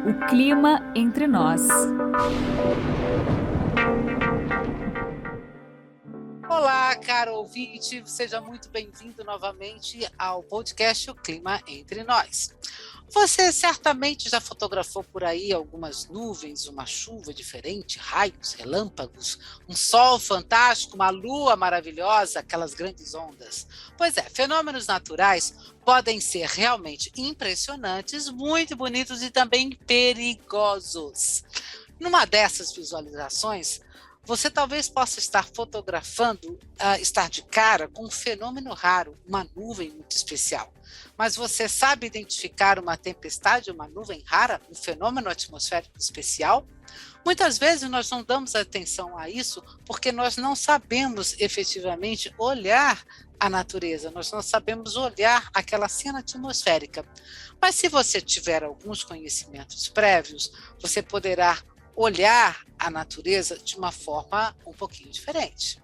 O clima entre nós. Olá, caro ouvinte, seja muito bem-vindo novamente ao podcast O Clima Entre Nós. Você certamente já fotografou por aí algumas nuvens, uma chuva diferente, raios, relâmpagos, um sol fantástico, uma lua maravilhosa, aquelas grandes ondas. Pois é, fenômenos naturais podem ser realmente impressionantes, muito bonitos e também perigosos. Numa dessas visualizações, você talvez possa estar fotografando, estar de cara com um fenômeno raro, uma nuvem muito especial. Mas você sabe identificar uma tempestade, uma nuvem rara, um fenômeno atmosférico especial? Muitas vezes nós não damos atenção a isso porque nós não sabemos efetivamente olhar a natureza, nós não sabemos olhar aquela cena atmosférica. Mas se você tiver alguns conhecimentos prévios, você poderá olhar a natureza de uma forma um pouquinho diferente.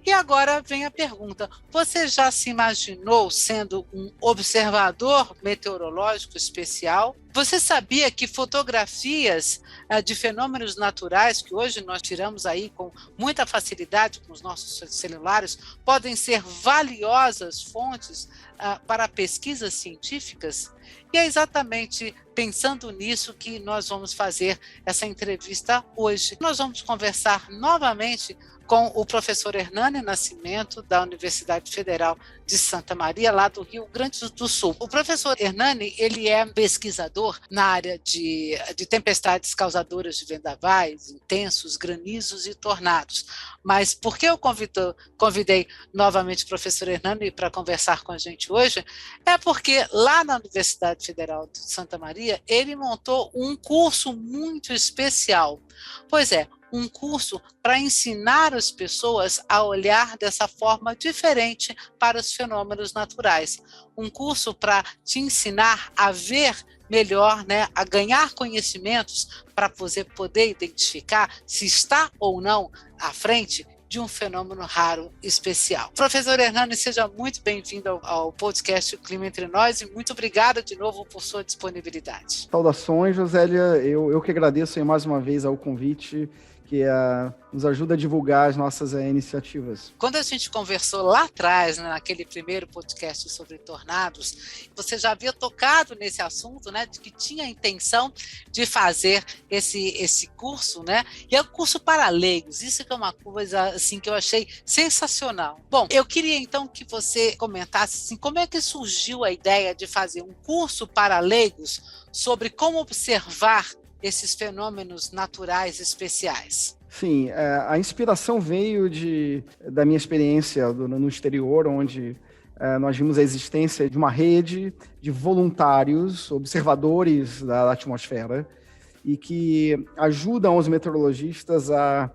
E agora vem a pergunta: você já se imaginou sendo um observador meteorológico especial? Você sabia que fotografias de fenômenos naturais que hoje nós tiramos aí com muita facilidade com os nossos celulares podem ser valiosas fontes para pesquisas científicas? E é exatamente pensando nisso que nós vamos fazer essa entrevista hoje. Nós vamos conversar novamente com o professor Hernani Nascimento, da Universidade Federal de Santa Maria, lá do Rio Grande do Sul. O professor Hernani, ele é pesquisador na área de tempestades causadoras de vendavais, intensos, granizos e tornados. Mas por que eu convidei novamente o professor Hernani para conversar com a gente hoje? É porque lá na Universidade Federal de Santa Maria, ele montou um curso muito especial. Pois é, um curso para ensinar as pessoas a olhar dessa forma diferente para os fenômenos naturais. Um curso para te ensinar a ver melhor, né, a ganhar conhecimentos para você poder identificar se está ou não à frente de um fenômeno raro especial. Professor Hernani, seja muito bem-vindo ao podcast O Clima Entre Nós e muito obrigada de novo por sua disponibilidade. Saudações, Josélia. Eu que agradeço aí mais uma vez ao convite, que nos ajuda a divulgar as nossas iniciativas. Quando a gente conversou lá atrás, né, naquele primeiro podcast sobre tornados, você já havia tocado nesse assunto, né, de que tinha a intenção de fazer esse curso, né, e é um curso para leigos. Isso que é uma coisa assim, que eu achei sensacional. Bom, eu queria então que você comentasse assim, como é que surgiu a ideia de fazer um curso para leigos sobre como observar esses fenômenos naturais especiais? Sim, a inspiração veio da minha experiência no exterior, onde nós vimos a existência de uma rede de voluntários, observadores da atmosfera, e que ajudam os meteorologistas a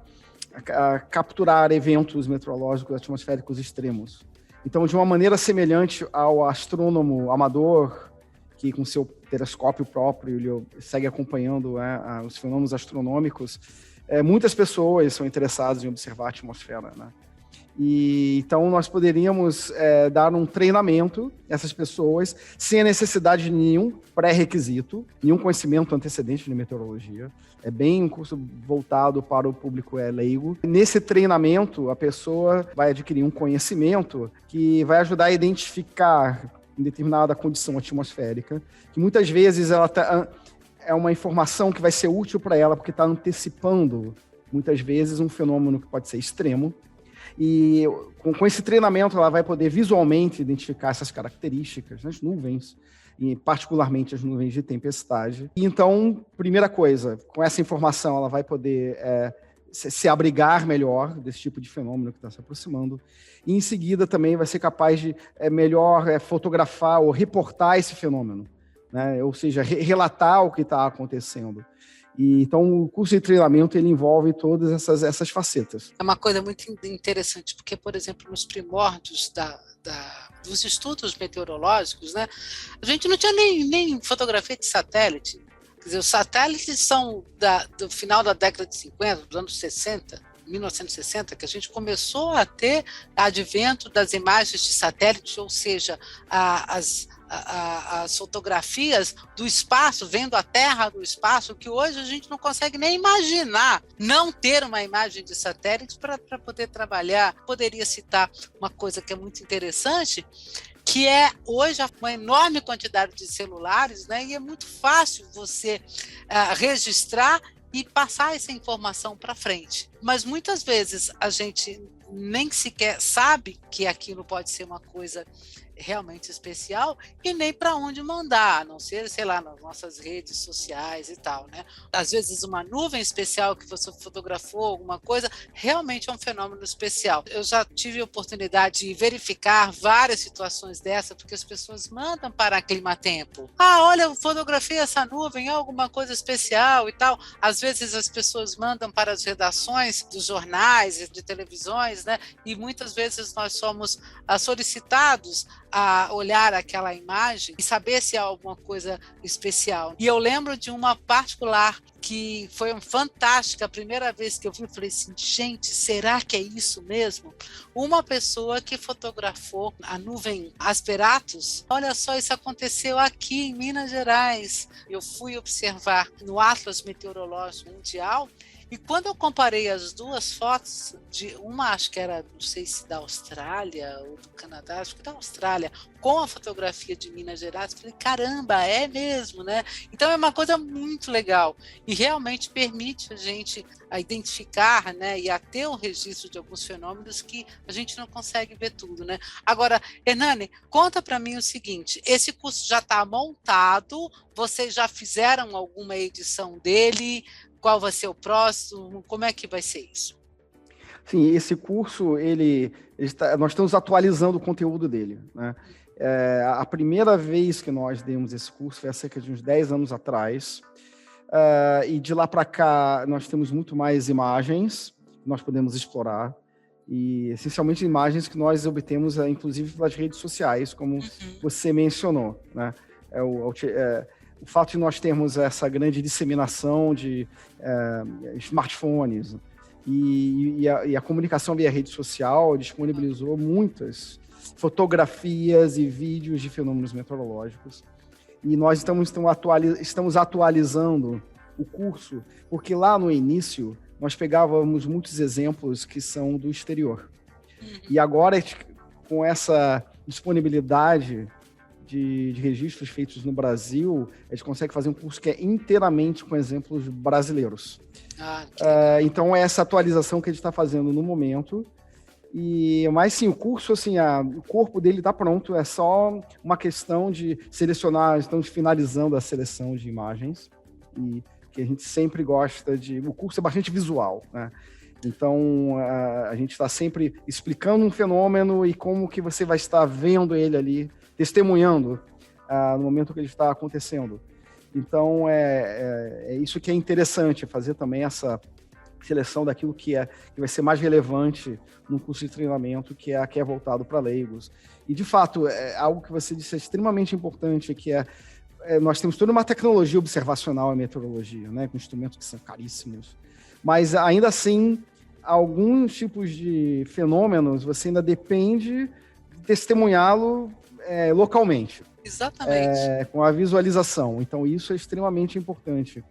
capturar eventos meteorológicos atmosféricos extremos. Então, de uma maneira semelhante ao astrônomo amador, que com seu telescópio próprio ele segue acompanhando os fenômenos astronômicos, muitas pessoas são interessadas em observar a atmosfera, né? E então nós poderíamos dar um treinamento a essas pessoas sem a necessidade de nenhum pré-requisito, nenhum conhecimento antecedente de meteorologia. É bem um curso voltado para o público leigo. Nesse treinamento, a pessoa vai adquirir um conhecimento que vai ajudar a identificar em determinada condição atmosférica, que muitas vezes ela é uma informação que vai ser útil para ela, porque está antecipando, muitas vezes, um fenômeno que pode ser extremo. E com esse treinamento, ela vai poder visualmente identificar essas características nas nuvens, e particularmente as nuvens de tempestade. E então, primeira coisa, com essa informação, ela vai poder se abrigar melhor desse tipo de fenômeno que está se aproximando. E, em seguida, também vai ser capaz de melhor fotografar ou reportar esse fenômeno, né? Ou seja, relatar o que está acontecendo. E, então, o curso de treinamento ele envolve todas essas facetas. É uma coisa muito interessante, porque, por exemplo, nos primórdios dos estudos meteorológicos, né, a gente não tinha nem fotografia de satélite. Quer dizer, os satélites são do final da década de 50, dos anos 60, 1960, que a gente começou a ter advento das imagens de satélite, ou seja, as fotografias do espaço, vendo a Terra do espaço, que hoje a gente não consegue nem imaginar não ter uma imagem de satélite para poder trabalhar. Poderia citar uma coisa que é muito interessante, que é hoje uma enorme quantidade de celulares, né? E é muito fácil você registrar e passar essa informação para frente. Mas muitas vezes a gente nem sequer sabe que aquilo pode ser uma coisa realmente especial e nem para onde mandar, a não ser, sei lá, nas nossas redes sociais e tal, né? Às vezes uma nuvem especial que você fotografou, alguma coisa, realmente é um fenômeno especial. Eu já tive a oportunidade de verificar várias situações dessa, porque as pessoas mandam para a Climatempo. Olha, eu fotografei essa nuvem, é alguma coisa especial e tal. Às vezes as pessoas mandam para as redações dos jornais e de televisões, né? E muitas vezes nós somos solicitados a olhar aquela imagem e saber se há alguma coisa especial. E eu lembro de uma particular que foi fantástica. A primeira vez que eu vi, eu falei assim, gente, será que é isso mesmo? Uma pessoa que fotografou a nuvem Asperatus, olha só, isso aconteceu aqui em Minas Gerais. Eu fui observar no Atlas Meteorológico Mundial, e quando eu comparei as duas fotos, de uma acho que era, não sei se da Austrália ou do Canadá, acho que da Austrália, com a fotografia de Minas Gerais, falei, caramba, é mesmo, né? Então é uma coisa muito legal e realmente permite a gente identificar, né, e a ter um registro de alguns fenômenos que a gente não consegue ver tudo, né? Agora, Hernani, conta para mim o seguinte, esse curso já está montado, vocês já fizeram alguma edição dele? Qual vai ser o próximo? Como é que vai ser isso? Sim, esse curso, nós estamos atualizando o conteúdo dele, né? A primeira vez que nós demos esse curso foi há cerca de uns 10 anos atrás, e de lá para cá nós temos muito mais imagens que nós podemos explorar, e essencialmente imagens que nós obtemos, inclusive, pelas redes sociais, como você mencionou, né? O fato de nós termos essa grande disseminação de smartphones e a comunicação via rede social disponibilizou muitas fotografias e vídeos de fenômenos meteorológicos. E nós estamos atualizando o curso, porque lá no início nós pegávamos muitos exemplos que são do exterior. E agora, com essa disponibilidade de registros feitos no Brasil, a gente consegue fazer um curso que é inteiramente com exemplos brasileiros. Então, é essa atualização que a gente está fazendo no momento. Mas, sim, o curso, assim, o corpo dele está pronto, é só uma questão de selecionar, estamos finalizando a seleção de imagens, e que a gente sempre gosta de... O curso é bastante visual, né? Então, a gente está sempre explicando um fenômeno e como que você vai estar vendo ele ali, testemunhando no momento que ele está acontecendo. Então, é isso que é interessante, fazer também essa seleção daquilo que vai ser mais relevante no curso de treinamento, que é voltado para leigos. E, de fato, algo que você disse é extremamente importante, que nós temos toda uma tecnologia observacional em meteorologia, né, com instrumentos que são caríssimos, mas, ainda assim, alguns tipos de fenômenos você ainda depende de testemunhá-lo localmente. Exatamente. Com a visualização. Então, isso é extremamente importante.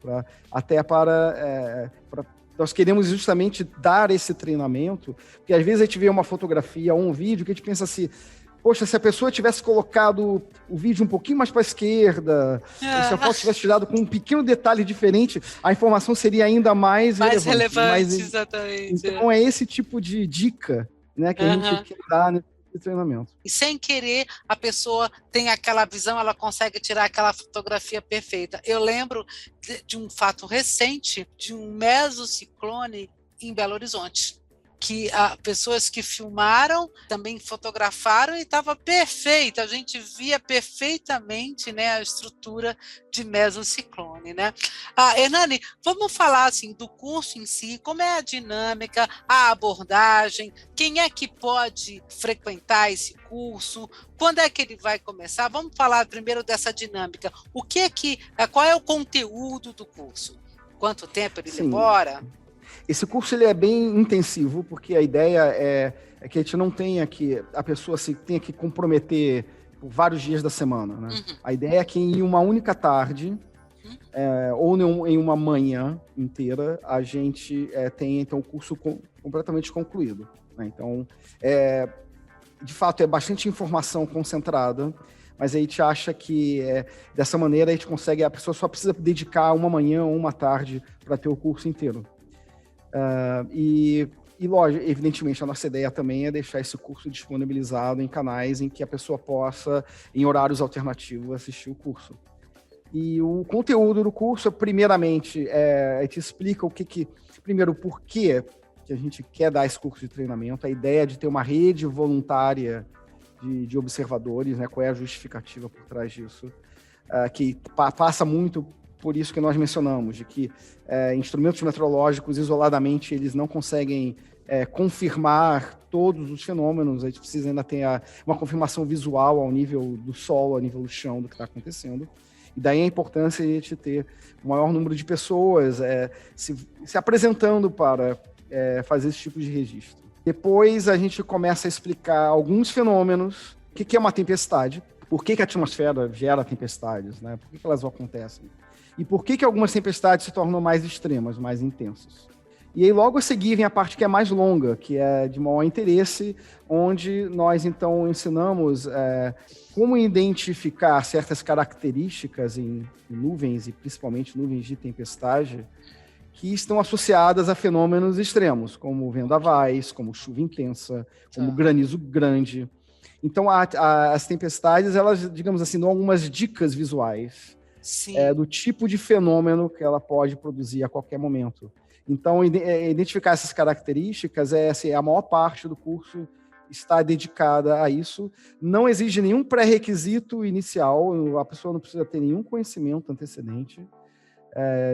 Nós queremos justamente dar esse treinamento, porque às vezes a gente vê uma fotografia ou um vídeo que a gente pensa assim, poxa, se a pessoa tivesse colocado o vídeo um pouquinho mais para a esquerda, se a foto tivesse tirado com um pequeno detalhe diferente, a informação seria ainda mais relevante. Exatamente. Então, é esse tipo de dica, né, que a gente quer dar nesse treinamento. E sem querer, a pessoa tem aquela visão, ela consegue tirar aquela fotografia perfeita. Eu lembro de um fato recente, de um mesociclone em Belo Horizonte, que pessoas que filmaram também fotografaram e estava perfeita, a gente via perfeitamente, né, a estrutura de mesociclone, né? Hernani, vamos falar assim do curso em si, como é a dinâmica, a abordagem, quem é que pode frequentar esse curso, quando é que ele vai começar? Vamos falar primeiro dessa dinâmica. Qual é o conteúdo do curso? Quanto tempo ele demora? Esse curso ele é bem intensivo, porque a ideia é que a gente não tenha que, a pessoa se tenha que comprometer por vários dias da semana, né? A ideia é que em uma única tarde, ou em uma manhã inteira, a gente tenha, então, o curso completamente concluído, né? Então, de fato, é bastante informação concentrada, mas a gente acha que dessa maneira a pessoa só precisa dedicar uma manhã ou uma tarde para ter o curso inteiro. E lógico, evidentemente, a nossa ideia também é deixar esse curso disponibilizado em canais em que a pessoa possa, em horários alternativos, assistir o curso. E o conteúdo do curso, primeiramente, a gente explica primeiro, o porquê que a gente quer dar esse curso de treinamento, a ideia de ter uma rede voluntária de observadores, né? Qual é a justificativa por trás disso, que passa muito por isso que nós mencionamos, de que instrumentos meteorológicos isoladamente eles não conseguem confirmar todos os fenômenos, a gente precisa ainda ter uma confirmação visual ao nível do solo, ao nível do chão do que está acontecendo. E daí a importância de a gente ter o maior número de pessoas se apresentando para fazer esse tipo de registro. Depois a gente começa a explicar alguns fenômenos, o que é uma tempestade, por que a atmosfera gera tempestades, né? Por que elas acontecem, e por que algumas tempestades se tornam mais extremas, mais intensas. E aí logo a seguir vem a parte que é mais longa, que é de maior interesse, onde nós então ensinamos como identificar certas características em nuvens, e principalmente nuvens de tempestade, que estão associadas a fenômenos extremos, como vendavais, como chuva intensa, como granizo grande. Então, as tempestades, elas, digamos assim, dão algumas dicas visuais do tipo de fenômeno que ela pode produzir a qualquer momento. Então, identificar essas características a maior parte do curso está dedicada a isso. Não exige nenhum pré-requisito inicial, a pessoa não precisa ter nenhum conhecimento antecedente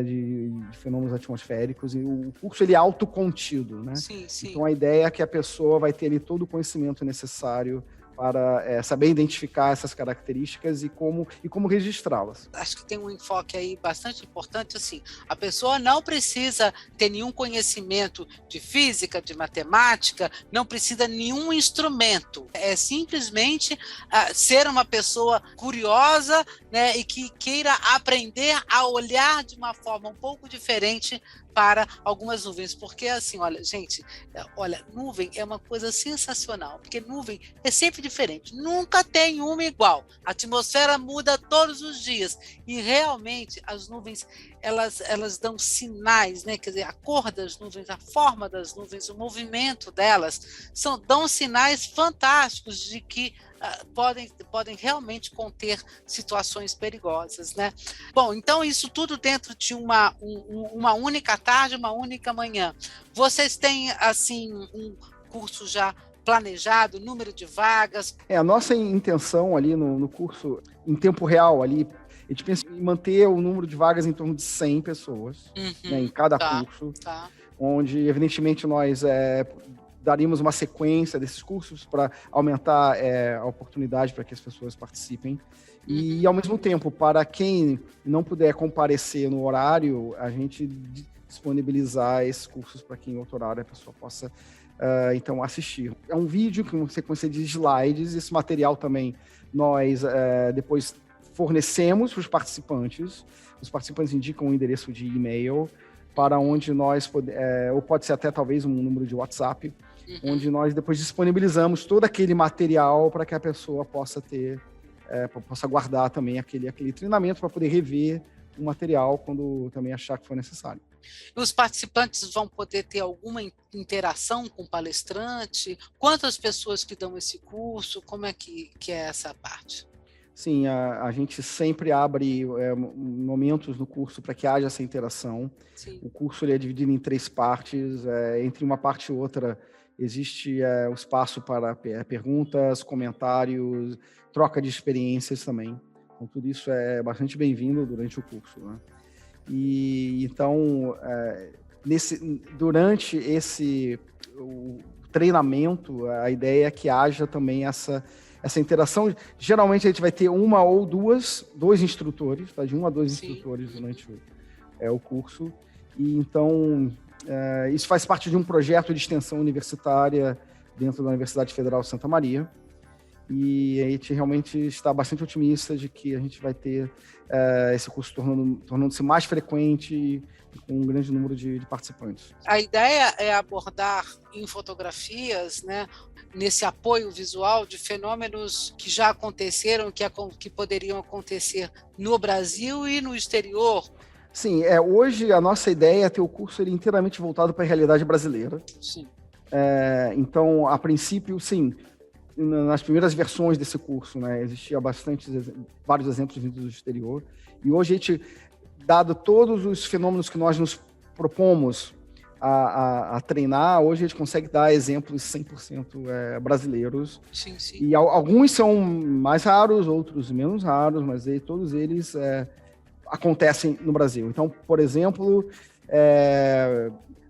de fenômenos atmosféricos, e o curso ele é autocontido, né? Sim. Então a ideia é que a pessoa vai ter ali todo o conhecimento necessário para saber identificar essas características e como registrá-las. Acho que tem um enfoque aí bastante importante, assim, a pessoa não precisa ter nenhum conhecimento de física, de matemática, não precisa de nenhum instrumento, é simplesmente ser uma pessoa curiosa, né, e que queira aprender a olhar de uma forma um pouco diferente para algumas nuvens, porque assim, olha, gente, nuvem é uma coisa sensacional, porque nuvem é sempre diferente, nunca tem uma igual, a atmosfera muda todos os dias, e realmente as nuvens, elas dão sinais, né? Quer dizer, a cor das nuvens, a forma das nuvens, o movimento delas, dão sinais fantásticos de que podem realmente conter situações perigosas, né? Bom, então isso tudo dentro de uma única tarde, uma única manhã. Vocês têm, assim, um curso já planejado, número de vagas? A nossa intenção ali no curso, em tempo real, ali, a gente pensa em manter o número de vagas em torno de 100 pessoas, né, em cada curso, onde, evidentemente, nós daríamos uma sequência desses cursos para aumentar a oportunidade para que as pessoas participem. E, ao mesmo tempo, para quem não puder comparecer no horário, a gente disponibilizar esses cursos para que em outro horário a pessoa possa, então, assistir. É um vídeo com uma sequência de slides, esse material também nós depois fornecemos para os participantes indicam um endereço de e-mail para onde nós, ou pode ser até talvez um número de WhatsApp, onde nós depois disponibilizamos todo aquele material para que a pessoa possa possa guardar também aquele treinamento para poder rever o material quando também achar que for necessário. E os participantes vão poder ter alguma interação com o palestrante? Quantas pessoas que dão esse curso? Como é que é essa parte? Sim, a gente sempre abre momentos no curso para que haja essa interação. Sim. O curso ele é dividido em 3 partes. Entre uma parte e outra, existe o espaço para perguntas, comentários, troca de experiências também. Então, tudo isso é bastante bem-vindo durante o curso, né? E então, durante o treinamento, a ideia é que haja também essa interação. Geralmente a gente vai ter uma ou dois instrutores, tá? De 1 a 2 instrutores durante o curso. E então, isso faz parte de um projeto de extensão universitária dentro da Universidade Federal de Santa Maria. e a gente realmente está bastante otimista de que a gente vai ter esse curso tornando-se mais frequente e com um grande número de participantes. A ideia é abordar em fotografias, né, nesse apoio visual de fenômenos que já aconteceram, que poderiam acontecer no Brasil e no exterior. Sim, hoje a nossa ideia é ter o curso ele inteiramente voltado para a realidade brasileira. Sim. Então, a princípio, sim, nas primeiras versões desse curso, né, existia vários exemplos vindos do exterior, e hoje a gente, dado todos os fenômenos que nós nos propomos a treinar, hoje a gente consegue dar exemplos 100% brasileiros. Sim, sim. E alguns são mais raros, outros menos raros, mas todos eles acontecem no Brasil. Então, por exemplo,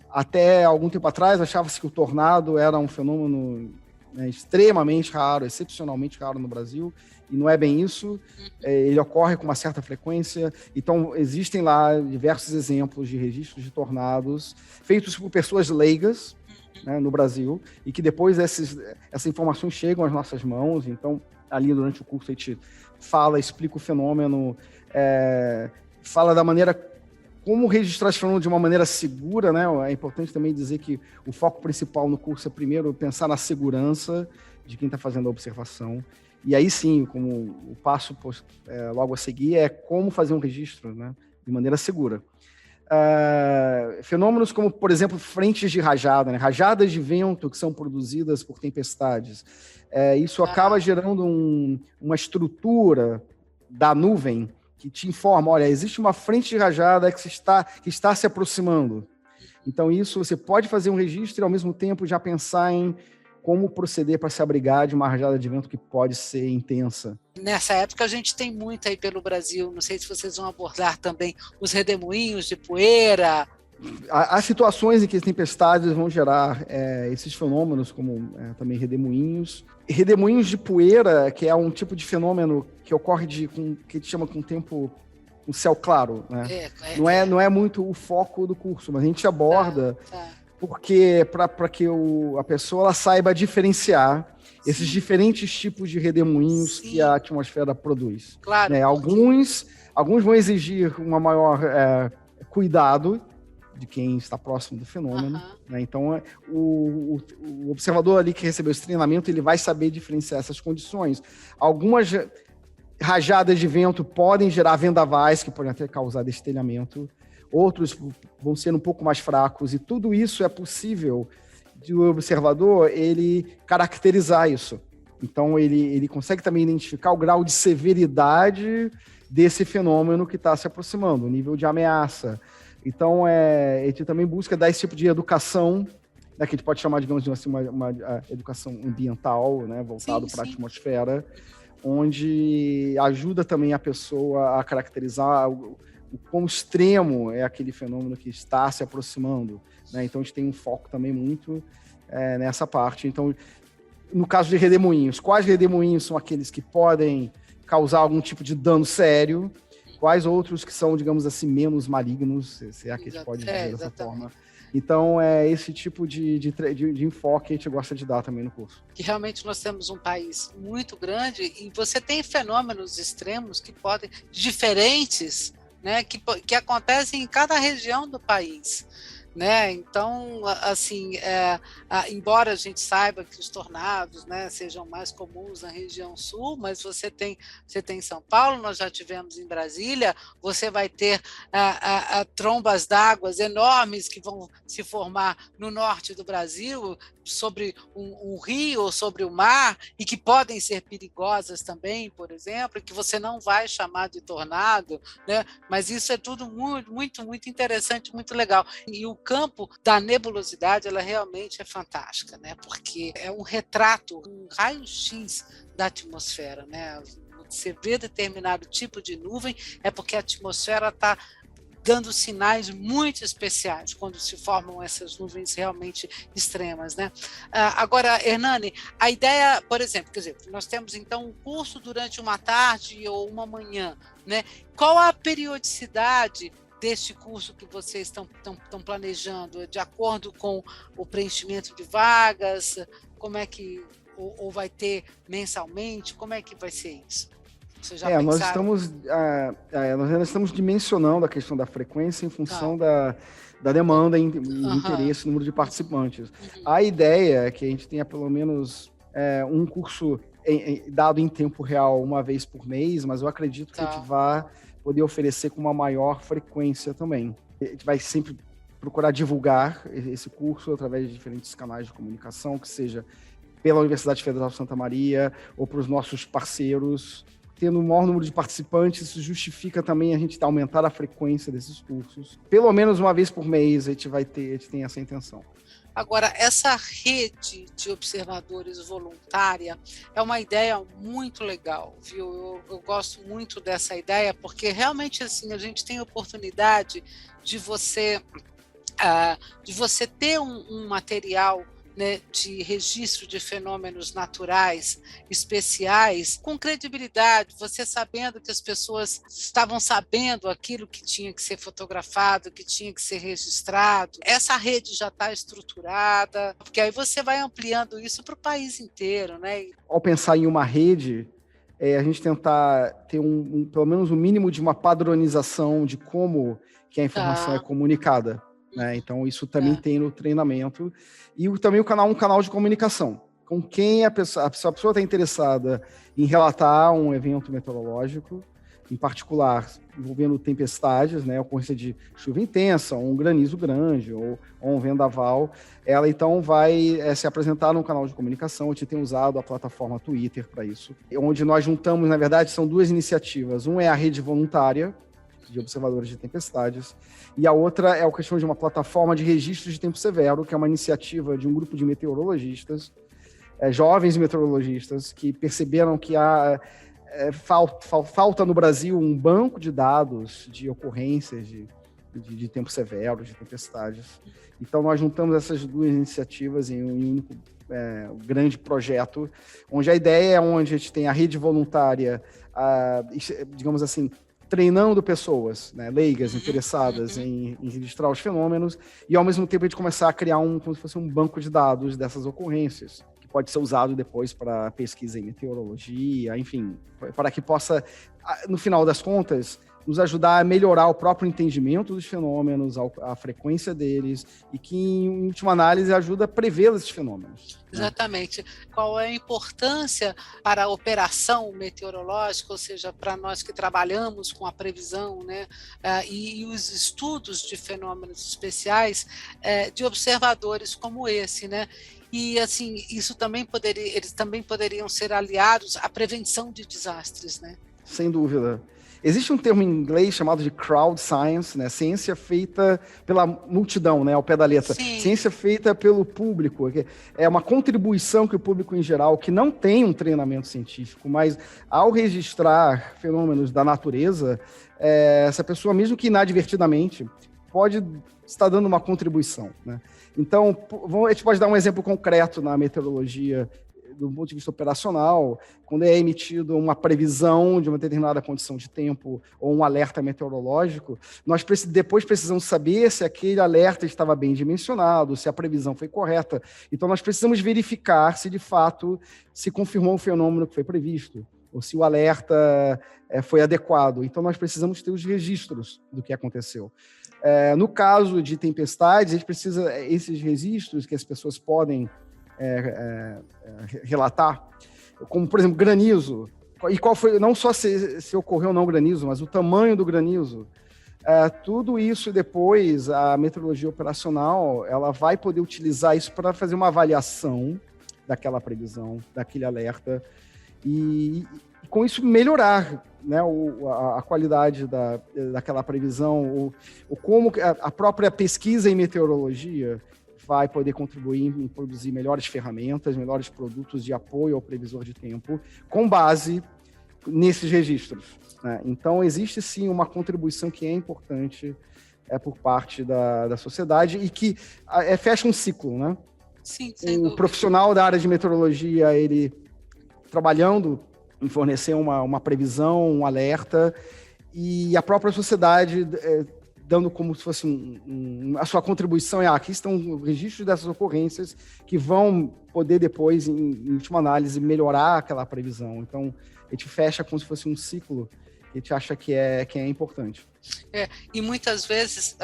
até algum tempo atrás achava-se que o tornado era um fenômeno extremamente raro, excepcionalmente raro no Brasil, e não é bem isso. Ele ocorre com uma certa frequência. Então, existem lá diversos exemplos de registros de tornados feitos por pessoas leigas, né, no Brasil, e que depois essas informações chegam às nossas mãos. Então, ali durante o curso a gente explica o fenômeno, fala da maneira como registrar esse fenômeno de uma maneira segura, né? É importante também dizer que o foco principal no curso é primeiro pensar na segurança de quem está fazendo a observação. E aí sim, como o passo logo a seguir é como fazer um registro, né, de maneira segura. Fenômenos como, por exemplo, frentes de rajada, né, rajadas de vento que são produzidas por tempestades. Isso acaba gerando uma estrutura da nuvem que te informa, olha, existe uma frente de rajada que está se aproximando. Então, isso você pode fazer um registro e, ao mesmo tempo, já pensar em como proceder para se abrigar de uma rajada de vento que pode ser intensa. Nessa época, a gente tem muito aí pelo Brasil, não sei se vocês vão abordar também os redemoinhos de poeira. Há situações em que as tempestades vão gerar esses fenômenos, como também redemoinhos. Redemoinhos de poeira, que é um tipo de fenômeno que ocorre que a gente chama com tempo, com céu claro, né? Não é muito o foco do curso, mas a gente aborda porque para que a pessoa ela saiba diferenciar esses diferentes tipos de redemoinhos que a atmosfera produz. Claro. Né? Alguns vão exigir uma maior cuidado de quem está próximo do fenômeno. Né? Então, o observador ali que recebeu esse treinamento, ele vai saber diferenciar essas condições. Algumas rajadas de vento podem gerar vendavais, que podem até causar destelhamento. Outros vão ser um pouco mais fracos. E tudo isso é possível de o observador ele caracterizar isso. Então, ele consegue também identificar o grau de severidade desse fenômeno que está se aproximando, o nível de ameaça. Então, a gente também busca dar esse tipo de educação, né, que a gente pode chamar, digamos assim, uma educação ambiental, né, voltado para a atmosfera, onde ajuda também a pessoa a caracterizar o quão extremo é aquele fenômeno que está se aproximando. Né? Então, a gente tem um foco também muito nessa parte. Então, no caso de redemoinhos, quais redemoinhos são aqueles que podem causar algum tipo de dano sério? Quais outros que são, digamos assim, menos malignos, se é que a gente pode dizer dessa forma. Então, esse tipo de enfoque que a gente gosta de dar também no curso. Que realmente nós temos um país muito grande e você tem fenômenos extremos diferentes, né, que acontecem em cada região do país. Né? Então, assim, embora a gente saiba que os tornados, né, sejam mais comuns na região sul, mas você tem em São Paulo, nós já tivemos em Brasília, você vai ter trombas d'água enormes que vão se formar no norte do Brasil, sobre um rio ou sobre o mar, e que podem ser perigosas também, por exemplo, que você não vai chamar de tornado, né? Mas isso é tudo muito, muito, muito interessante, muito legal. E o campo da nebulosidade, ela realmente é fantástica, né? Porque é um retrato, um raio-x da atmosfera, né? Você vê determinado tipo de nuvem, é porque a atmosfera está dando sinais muito especiais quando se formam essas nuvens realmente extremas, né? Agora, Hernani, a ideia, por exemplo, quer dizer, nós temos então um curso durante uma tarde ou uma manhã, né? Qual a periodicidade deste curso que vocês estão planejando? De acordo com o preenchimento de vagas? Como é que ou vai ter mensalmente? Como é que vai ser isso? Vocês já pensaram? Nós ainda estamos dimensionando a questão da frequência em função da demanda e do interesse, número de participantes. A ideia é que a gente tenha pelo menos um curso dado em tempo real uma vez por mês, mas eu acredito que a gente vai poder oferecer com uma maior frequência também. A gente vai sempre procurar divulgar esse curso através de diferentes canais de comunicação, que seja pela Universidade Federal de Santa Maria ou para os nossos parceiros. Tendo o maior número de participantes, isso justifica também a gente aumentar a frequência desses cursos. Pelo menos uma vez por mês a gente tem essa intenção. Agora, essa rede de observadores voluntária é uma ideia muito legal, viu? Eu gosto muito dessa ideia, porque realmente assim, a gente tem a oportunidade de você ter um material, né, de registro de fenômenos naturais especiais com credibilidade, você sabendo que as pessoas estavam sabendo aquilo que tinha que ser fotografado, que tinha que ser registrado. Essa rede já está estruturada, porque aí você vai ampliando isso para o país inteiro, né? Ao pensar em uma rede, a gente tentar ter pelo menos um mínimo de uma padronização de como que a informação é comunicada. Né? Então, isso também tem no treinamento. E também um canal de comunicação. Com quem a pessoa está interessada em relatar um evento meteorológico, em particular envolvendo tempestades, né, ocorrência de chuva intensa, um granizo grande ou um vendaval, ela então vai se apresentar num canal de comunicação. A gente tem usado a plataforma Twitter para isso, onde nós juntamos, na verdade, são duas iniciativas. Um é a rede voluntária de observadores de tempestades, e a outra é a questão de uma plataforma de registro de tempo severo, que é uma iniciativa de um grupo de meteorologistas, jovens meteorologistas, que perceberam que falta no Brasil um banco de dados de ocorrências de tempo severo, de tempestades. Então, nós juntamos essas duas iniciativas em um único grande projeto, onde a ideia é onde a gente tem a rede voluntária, digamos assim, treinando pessoas, né, leigas, interessadas em registrar os fenômenos, e ao mesmo tempo a gente começar a criar como se fosse um banco de dados dessas ocorrências, que pode ser usado depois para pesquisa em meteorologia, enfim, para que possa, no final das contas, nos ajudar a melhorar o próprio entendimento dos fenômenos, a frequência deles, e que, em última análise, ajuda a prever esses fenômenos. Exatamente. Qual é a importância para a operação meteorológica, ou seja, para nós que trabalhamos com a previsão, né, e os estudos de fenômenos especiais, de observadores como esse, né? E, assim, eles também poderiam ser aliados à prevenção de desastres, né? Sem dúvida. Existe um termo em inglês chamado de crowd science, né? Ciência feita pela multidão, né? Ao pé da letra. Sim. Ciência feita pelo público. É uma contribuição que o público em geral, que não tem um treinamento científico, mas ao registrar fenômenos da natureza, essa pessoa, mesmo que inadvertidamente, pode estar dando uma contribuição, né? Então, a gente pode dar um exemplo concreto na meteorologia, do ponto de vista operacional, quando é emitido uma previsão de uma determinada condição de tempo ou um alerta meteorológico, nós depois precisamos saber se aquele alerta estava bem dimensionado, se a previsão foi correta. Então, nós precisamos verificar se, de fato, se confirmou o fenômeno que foi previsto, ou se o alerta foi adequado. Então, nós precisamos ter os registros do que aconteceu. No caso de tempestades, a gente precisa esses registros que as pessoas podem relatar, como, por exemplo, granizo. E qual foi, não só se ocorreu ou não granizo, mas o tamanho do granizo. Tudo isso depois, a meteorologia operacional, ela vai poder utilizar isso para fazer uma avaliação daquela previsão, daquele alerta, e com isso melhorar, né, a qualidade daquela previsão, ou como a própria pesquisa em meteorologia vai poder contribuir em produzir melhores ferramentas, melhores produtos de apoio ao previsor de tempo, com base nesses registros, né? Então, existe sim uma contribuição que é importante por parte da sociedade e que fecha um ciclo, né? Sim, o profissional da área de meteorologia, ele trabalhando em fornecer uma previsão, um alerta, e a própria sociedade dando como se fosse a sua contribuição aqui estão os registros dessas ocorrências que vão poder depois, em última análise, melhorar aquela previsão. Então, a gente fecha como se fosse um ciclo que a gente acha que é importante. E muitas vezes,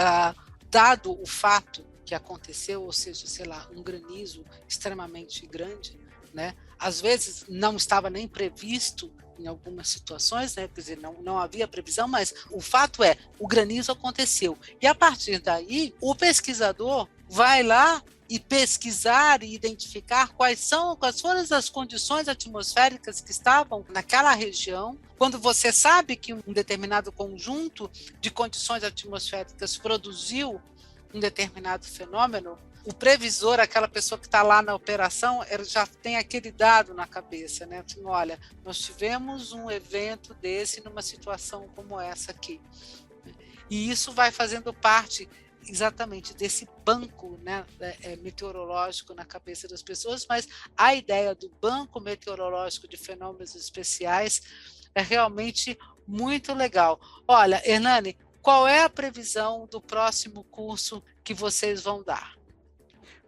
dado o fato que aconteceu, ou seja, sei lá, um granizo extremamente grande, né? Às vezes não estava nem previsto em algumas situações, né? Quer dizer, não havia previsão, mas o fato o granizo aconteceu. E a partir daí, o pesquisador vai lá e pesquisar e identificar quais foram as condições atmosféricas que estavam naquela região. Quando você sabe que um determinado conjunto de condições atmosféricas produziu um determinado fenômeno, o previsor, aquela pessoa que está lá na operação, ele já tem aquele dado na cabeça, né? Assim, olha, nós tivemos um evento desse numa situação como essa aqui. E isso vai fazendo parte exatamente desse banco, né, meteorológico na cabeça das pessoas, mas a ideia do banco meteorológico de fenômenos especiais é realmente muito legal. Olha, Hernani, qual é a previsão do próximo curso que vocês vão dar?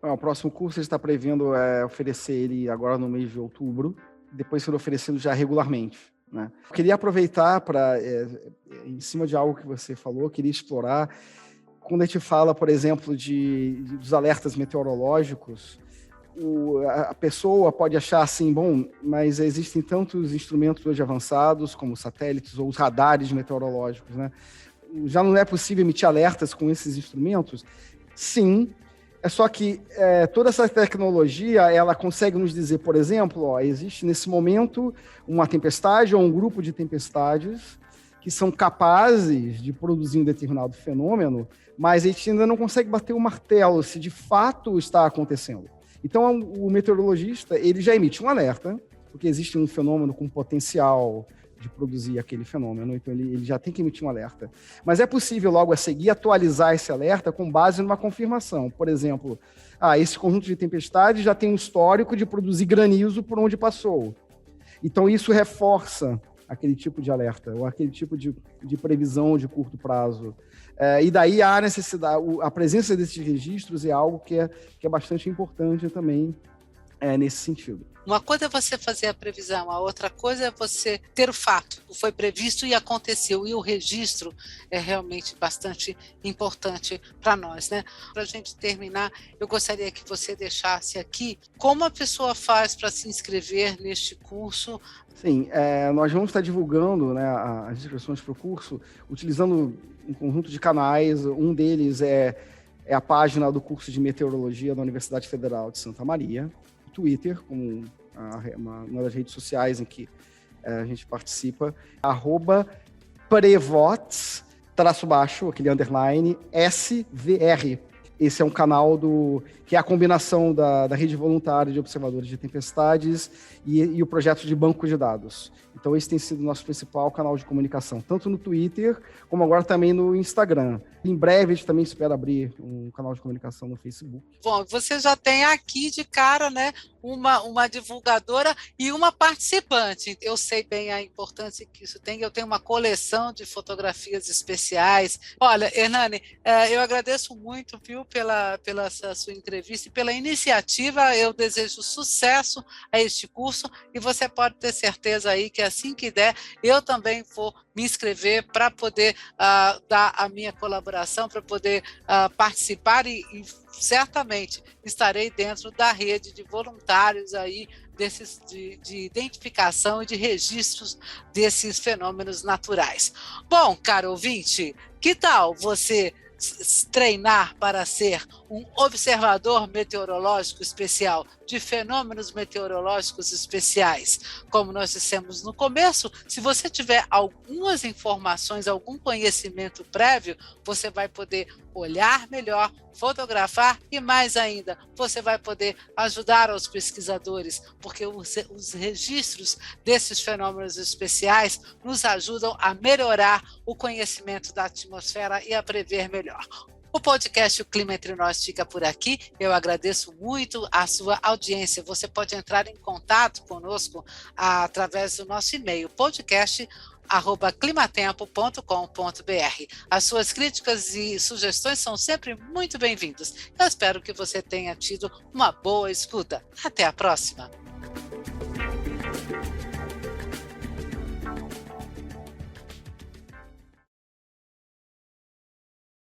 O próximo curso está prevendo oferecer ele agora no mês de outubro, depois sendo oferecido já regularmente, né? Eu queria aproveitar para, em cima de algo que você falou, queria explorar, quando a gente fala, por exemplo, dos alertas meteorológicos, a pessoa pode achar assim, bom, mas existem tantos instrumentos hoje avançados, como satélites ou os radares meteorológicos, né? Já não é possível emitir alertas com esses instrumentos? Sim, é só que toda essa tecnologia, ela consegue nos dizer, por exemplo, existe nesse momento uma tempestade ou um grupo de tempestades que são capazes de produzir um determinado fenômeno, mas a gente ainda não consegue bater o martelo se de fato está acontecendo. Então, o meteorologista, ele já emite um alerta, porque existe um fenômeno com potencial de produzir aquele fenômeno, então ele já tem que emitir um alerta. Mas é possível, logo a seguir, atualizar esse alerta com base numa confirmação. Por exemplo, esse conjunto de tempestades já tem um histórico de produzir granizo por onde passou. Então, isso reforça aquele tipo de alerta, ou aquele tipo de previsão de curto prazo. E daí há necessidade, a presença desses registros é algo que é bastante importante também nesse sentido. Uma coisa é você fazer a previsão, a outra coisa é você ter o fato, o foi previsto e aconteceu, e o registro é realmente bastante importante para nós, né? Para a gente terminar, eu gostaria que você deixasse aqui como a pessoa faz para se inscrever neste curso. Sim, nós vamos estar divulgando, né, as inscrições para o curso utilizando um conjunto de canais. Um deles é a página do curso de meteorologia da Universidade Federal de Santa Maria, o Twitter, como uma das redes sociais em que a gente participa, @prevots, _, aquele underline, SVR. Esse é um canal que é a combinação da rede voluntária de observadores de tempestades e o projeto de banco de dados. Então, esse tem sido o nosso principal canal de comunicação, tanto no Twitter, como agora também no Instagram. Em breve, a gente também espera abrir um canal de comunicação no Facebook. Bom, você já tem aqui de cara, né, uma divulgadora e uma participante. Eu sei bem a importância que isso tem. Eu tenho uma coleção de fotografias especiais. Olha, Hernani, eu agradeço muito, viu, pela sua entrevista e pela iniciativa. Eu desejo sucesso a este curso e você pode ter certeza aí que assim que der, eu também vou me inscrever para poder dar a minha colaboração, para poder participar e certamente estarei dentro da rede de voluntários aí de identificação e de registros desses fenômenos naturais. Bom, caro ouvinte, que tal você treinar para ser um observador meteorológico especial, de fenômenos meteorológicos especiais? Como nós dissemos no começo, se você tiver algumas informações, algum conhecimento prévio, você vai poder olhar melhor, fotografar e, mais ainda, você vai poder ajudar os pesquisadores, porque os registros desses fenômenos especiais nos ajudam a melhorar o conhecimento da atmosfera e a prever melhor. O podcast O Clima Entre Nós fica por aqui. Eu agradeço muito a sua audiência. Você pode entrar em contato conosco através do nosso e-mail, podcast climatempo.com.br. As suas críticas e sugestões são sempre muito bem-vindas. Eu espero que você tenha tido uma boa escuta. Até a próxima!